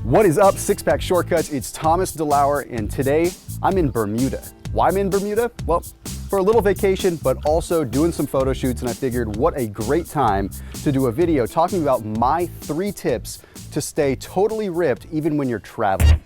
What is up, Six Pack Shortcuts? It's Thomas Delauer, and today I'm in Bermuda. Why I'm in Bermuda? Well, for a little vacation, but also doing some photo shoots, and I figured what a great time to do a video talking about my 3 tips to stay totally ripped even when you're traveling.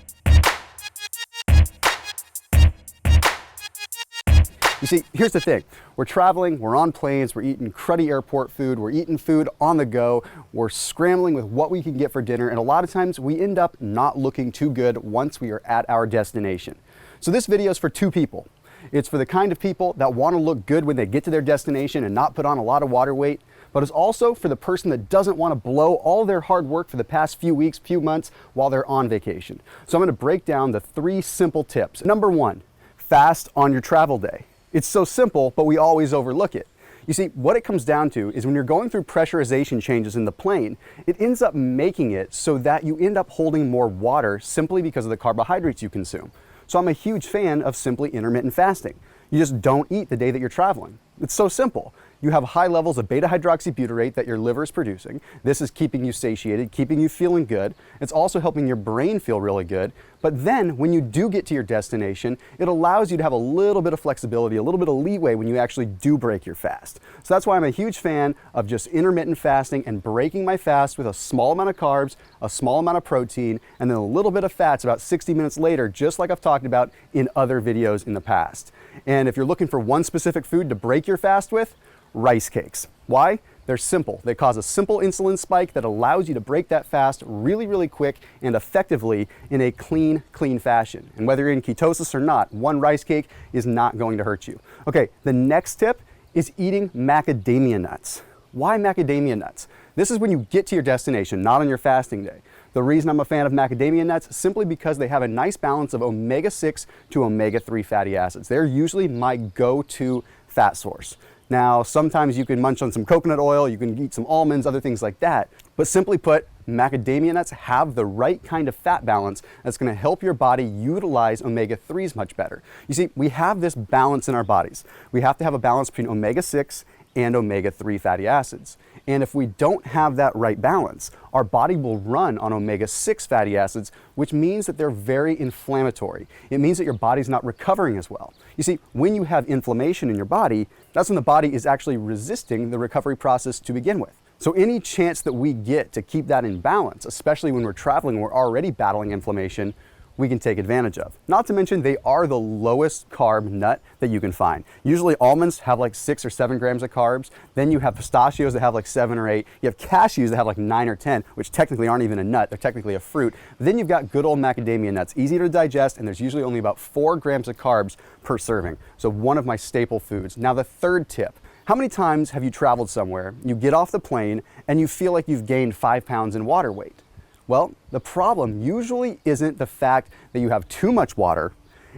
You see, here's the thing. We're traveling, we're on planes, we're eating cruddy airport food, we're eating food on the go, we're scrambling with what we can get for dinner, and a lot of times we end up not looking too good once we are at our destination. So this video is for 2 people. It's for the kind of people that want to look good when they get to their destination and not put on a lot of water weight, but it's also for the person that doesn't want to blow all their hard work for the past few weeks, few months while they're on vacation. So I'm going to break down the 3 simple tips. Number 1, fast on your travel day. It's so simple, but we always overlook it. You see, what it comes down to is when you're going through pressurization changes in the plane, it ends up making it so that you end up holding more water simply because of the carbohydrates you consume. So I'm a huge fan of simply intermittent fasting. You just don't eat the day that you're traveling. It's so simple. You have high levels of beta-hydroxybutyrate that your liver is producing. This is keeping you satiated, keeping you feeling good. It's also helping your brain feel really good. But then when you do get to your destination, it allows you to have a little bit of flexibility, a little bit of leeway when you actually do break your fast. So that's why I'm a huge fan of just intermittent fasting and breaking my fast with a small amount of carbs, a small amount of protein, and then a little bit of fats about 60 minutes later, just like I've talked about in other videos in the past. And if you're looking for one specific food to break your fast with, rice cakes. Why? They're simple. They cause a simple insulin spike that allows you to break that fast really, really quick and effectively in a clean fashion. And whether you're in ketosis or not, one rice cake is not going to hurt you. Okay, the next tip is eating macadamia nuts. Why macadamia nuts? This is when you get to your destination, not on your fasting day. The reason I'm a fan of macadamia nuts is simply because they have a nice balance of omega-6 to omega-3 fatty acids. They're usually my go-to fat source. Now, sometimes you can munch on some coconut oil, you can eat some almonds, other things like that. But simply put, macadamia nuts have the right kind of fat balance that's going to help your body utilize omega-3s much better. You see, we have this balance in our bodies. We have to have a balance between omega-6 and omega-3 fatty acids. And if we don't have that right balance, our body will run on omega-6 fatty acids, which means that they're very inflammatory. It means that your body's not recovering as well. You see, when you have inflammation in your body, that's when the body is actually resisting the recovery process to begin with. So any chance that we get to keep that in balance, especially when we're traveling, we're already battling inflammation, we can take advantage of. Not to mention, they are the lowest carb nut that you can find. Usually almonds have like 6 or 7 grams of carbs. Then you have pistachios that have like 7 or 8. You have cashews that have like 9 or 10, which technically aren't even a nut. They're technically a fruit. Then you've got good old macadamia nuts, easy to digest, and there's usually only about 4 grams of carbs per serving. So one of my staple foods. Now the third tip. How many times have you traveled somewhere, you get off the plane, and you feel like you've gained 5 pounds in water weight? Well, the problem usually isn't the fact that you have too much water,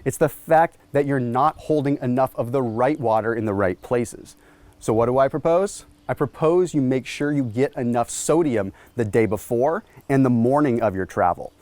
it's the fact that you're not holding enough of the right water in the right places. So what do I propose? I propose you make sure you get enough sodium the day before and the morning of your travel.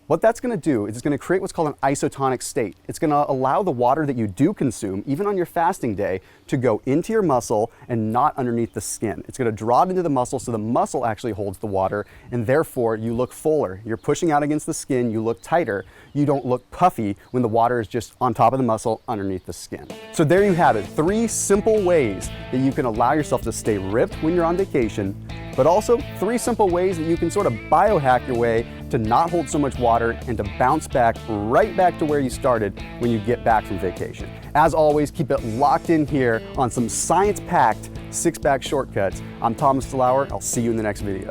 What that's going to do is it's going to create what's called an isotonic state. It's going to allow the water that you do consume, even on your fasting day, to go into your muscle and not underneath the skin. It's going to draw it into the muscle so the muscle actually holds the water, and therefore you look fuller. You're pushing out against the skin, you look tighter. You don't look puffy when the water is just on top of the muscle underneath the skin. So there you have it, 3 simple ways that you can allow yourself to stay ripped when you're on vacation, but also 3 simple ways that you can sort of biohack your way to not hold so much water and to bounce back right back to where you started when you get back from vacation. As always, keep it locked in here on some science-packed 6-pack shortcuts. I'm Thomas Delauer. I'll see you in the next video.